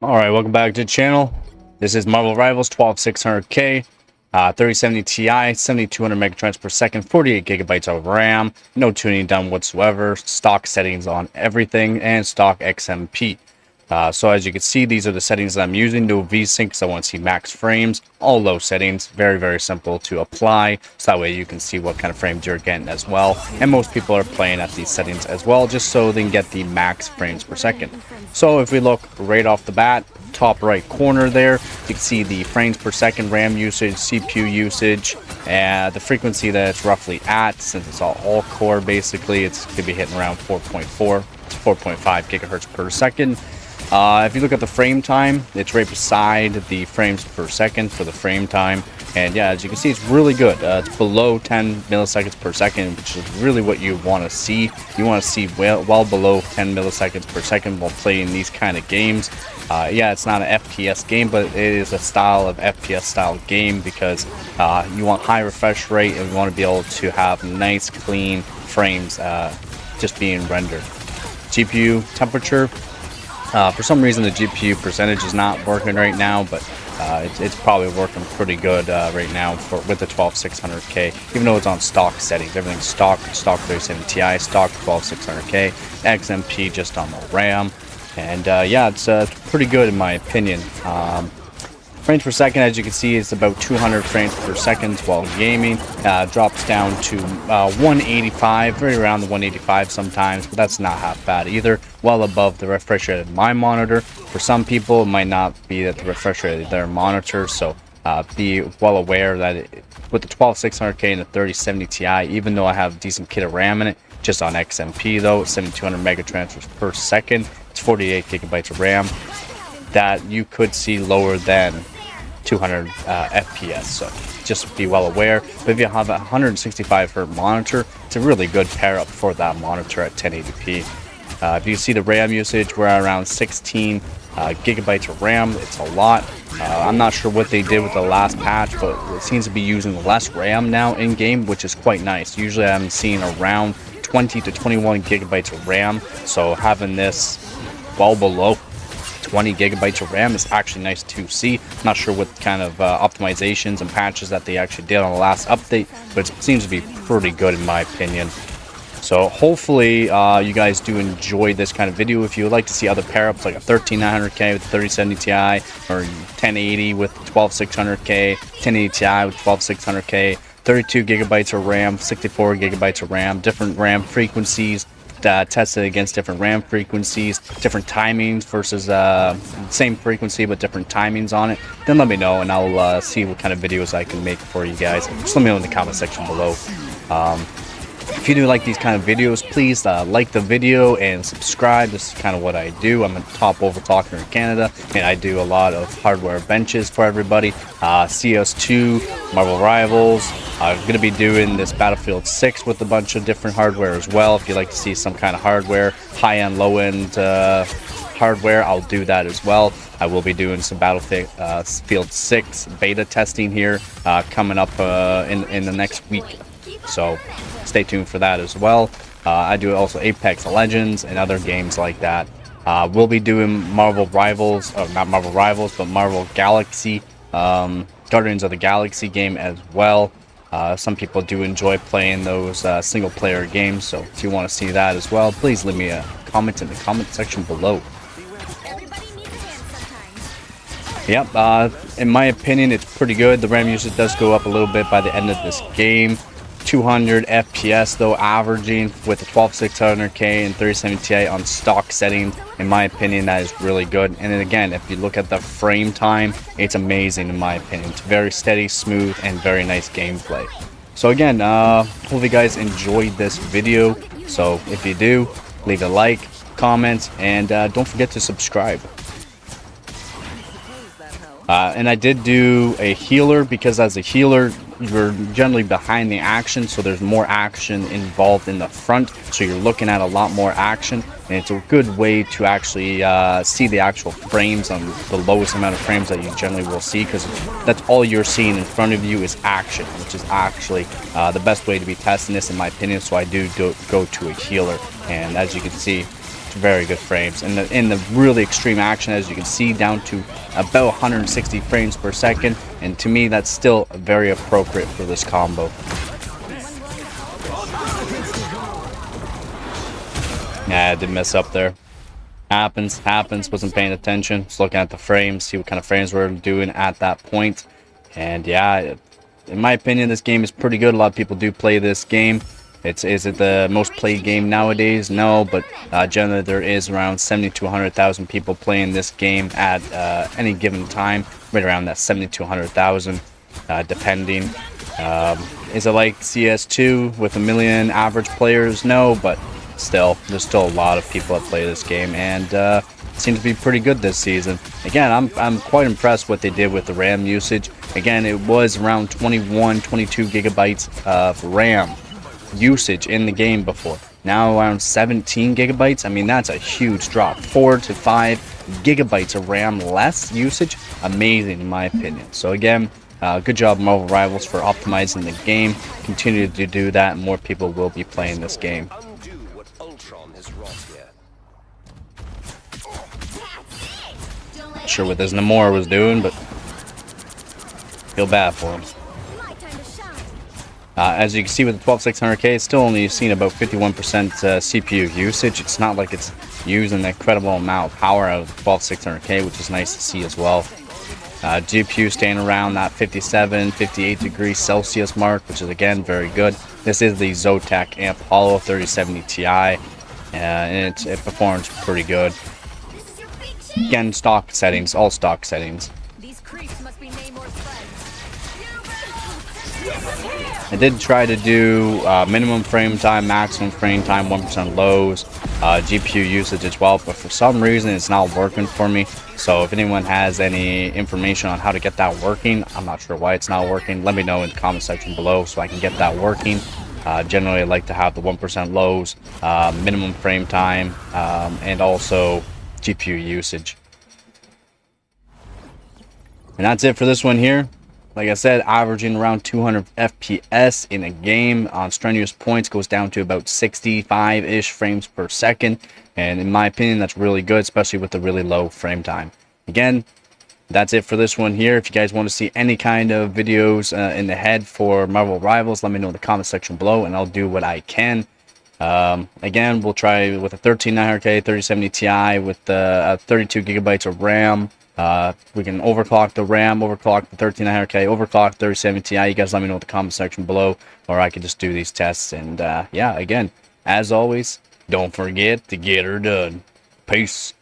Alright, welcome back to the channel. This is Marvel Rivals 12600K, 3070 Ti, 7200 megatransfers per second, 48 gigabytes of RAM, no tuning done whatsoever, stock settings on everything, and stock XMP. So as you can see, these are the settings that I'm using. No VSync because I want to see max frames. All low settings, very, very simple to apply. So that way you can see what kind of frames you're getting as well. And most people are playing at these settings as well, just so they can get the max frames per second. So if we look right off the bat, top right corner there, you can see the frames per second, RAM usage, CPU usage, and the frequency that it's roughly at. Since it's all core, basically, it's going to be hitting around 4.4 to 4.5 gigahertz per second. If you look at the frame time, it's right beside the frames per second for the frame time. And yeah, as you can see, it's really good. It's below 10 milliseconds per second, which is really what you want to see. You want to see well below 10 milliseconds per second while playing these kind of games. Yeah, it's not an FPS game, but it is a style of FPS style game because you want high refresh rate and you want to be able to have nice, clean frames just being rendered. GPU temperature. For some reason, the GPU percentage is not working right now, but it's probably working pretty good right now with the 12600K, even though it's on stock settings. Everything's stock 3070 Ti, stock 12600K, XMP just on the RAM, and yeah, it's pretty good in my opinion. Frames per second, as you can see, is about 200 frames per second while gaming. Drops down to 185, right around the 185 sometimes, but that's not half bad either. Well above the refresh rate of my monitor. For some people, it might not be at the refresh rate of their monitor, so be well aware that with the 12600K and the 3070 Ti, even though I have decent kit of RAM in it, just on XMP though, 7200 megatransfers per second, it's 48 gigabytes of RAM, that you could see lower than 200 FPS, so just be well aware. But if you have a 165 Hz monitor, it's a really good pair up for that monitor at 1080p. If you see the RAM usage, we're at around 16 gigabytes of RAM. It's a lot. I'm not sure what they did with the last patch, but it seems to be using less RAM now in game, which is quite nice. Usually I'm seeing around 20 to 21 gigabytes of RAM, so having this well below 20 gigabytes of RAM is actually nice to see. Not sure what kind of optimizations and patches that they actually did on the last update, but it seems to be pretty good in my opinion. So hopefully you guys do enjoy this kind of video. If you would like to see other pair-ups like a 13900K with 3070 Ti, or 1080 with 12600K, 1080 Ti with 12600K, 32 gigabytes of RAM, 64 gigabytes of RAM, different RAM frequencies, tested against different RAM frequencies, different timings versus same frequency but different timings on it, then let me know and I'll see what kind of videos I can make for you guys. Just let me know in the comment section below. If you do like these kind of videos, please like the video and subscribe. This is kind of what I do. I'm a top overclocker in Canada, and I do a lot of hardware benches for everybody. CS2, Marvel Rivals. I'm going to be doing this Battlefield 6 with a bunch of different hardware as well. If you'd like to see some kind of hardware, high-end, low-end hardware, I'll do that as well. I will be doing some Battlefield 6 beta testing here coming up in the next week. So stay tuned for that as well. I do also Apex Legends and other games like that. We'll be doing Marvel Rivals, or not Marvel Rivals, but Marvel Galaxy, Guardians of the Galaxy game as well. Some people do enjoy playing those single-player games, so if you want to see that as well, please leave me a comment in the comment section below. Yep, in my opinion, it's pretty good. The RAM usage does go up a little bit by the end of this game. 200 FPS though, averaging with the 12600K and 3070 Ti on stock settings. In my opinion, that is really good. And then again, if you look at the frame time, it's amazing in my opinion. It's very steady, smooth, and very nice gameplay. So again, hope you guys enjoyed this video. So if you do, leave a like, comment, and don't forget to subscribe. And I did do a healer because as a healer, you're generally behind the action, so there's more action involved in the front, so you're looking at a lot more action, and it's a good way to actually see the actual frames on the lowest amount of frames that you generally will see, because that's all you're seeing in front of you is action, which is actually the best way to be testing this in my opinion. So I do go to a healer, and as you can see, very good frames. And in the really extreme action, as you can see, down to about 160 frames per second. And to me, that's still very appropriate for this combo. Yeah, I did mess up there. Happens. Wasn't paying attention. Just looking at the frames, see what kind of frames we're doing at that point. And yeah, in my opinion, this game is pretty good. A lot of people do play this game. Is it the most played game nowadays? No, but generally there is around 70 to 100,000 people playing this game at any given time, right around that 70 to 100,000, depending. Is it like CS2 with 1 million average players? No, but still, there's still a lot of people that play this game, and it seems to be pretty good this season. Again, I'm quite impressed what they did with the RAM usage. Again, it was around 22 gigabytes of RAM usage in the game before. Now around 17 gigabytes. I mean, that's a huge drop. 4 to 5 gigabytes of RAM less usage. Amazing in my opinion. So again, good job Marvel Rivals for optimizing the game. Continue to do that, and more people will be playing this game. Not sure what this Namor was doing, but feel bad for him. As you can see with the 12600K, it's still only seen about 51% CPU usage. It's not like it's using an incredible amount of power out of the 12600K, which is nice to see as well. GPU staying around that 57, 58 degrees Celsius mark, which is again very good. This is the Zotac Amp Hollow 3070 Ti, and it performs pretty good. Again, stock settings, all stock settings. I did try to do minimum frame time, maximum frame time, 1% lows, GPU usage as well, but for some reason it's not working for me. So if anyone has any information on how to get that working, I'm not sure why it's not working, let me know in the comment section below so I can get that working. Generally I like to have the 1% lows, minimum frame time, and also GPU usage. And that's it for this one here. Like I said, averaging around 200 FPS in a game on strenuous points, goes down to about 65-ish frames per second. And in my opinion, that's really good, especially with the really low frame time. Again, that's it for this one here. If you guys want to see any kind of videos in the head for Marvel Rivals, let me know in the comment section below, and I'll do what I can. Again, we'll try with a 13900K 3070 Ti with 32 gigabytes of RAM. We can overclock the RAM, overclock the 13900K, overclock 3070 Ti. You guys let me know in the comment section below, or I could just do these tests. And yeah, again, as always, don't forget to get her done. Peace.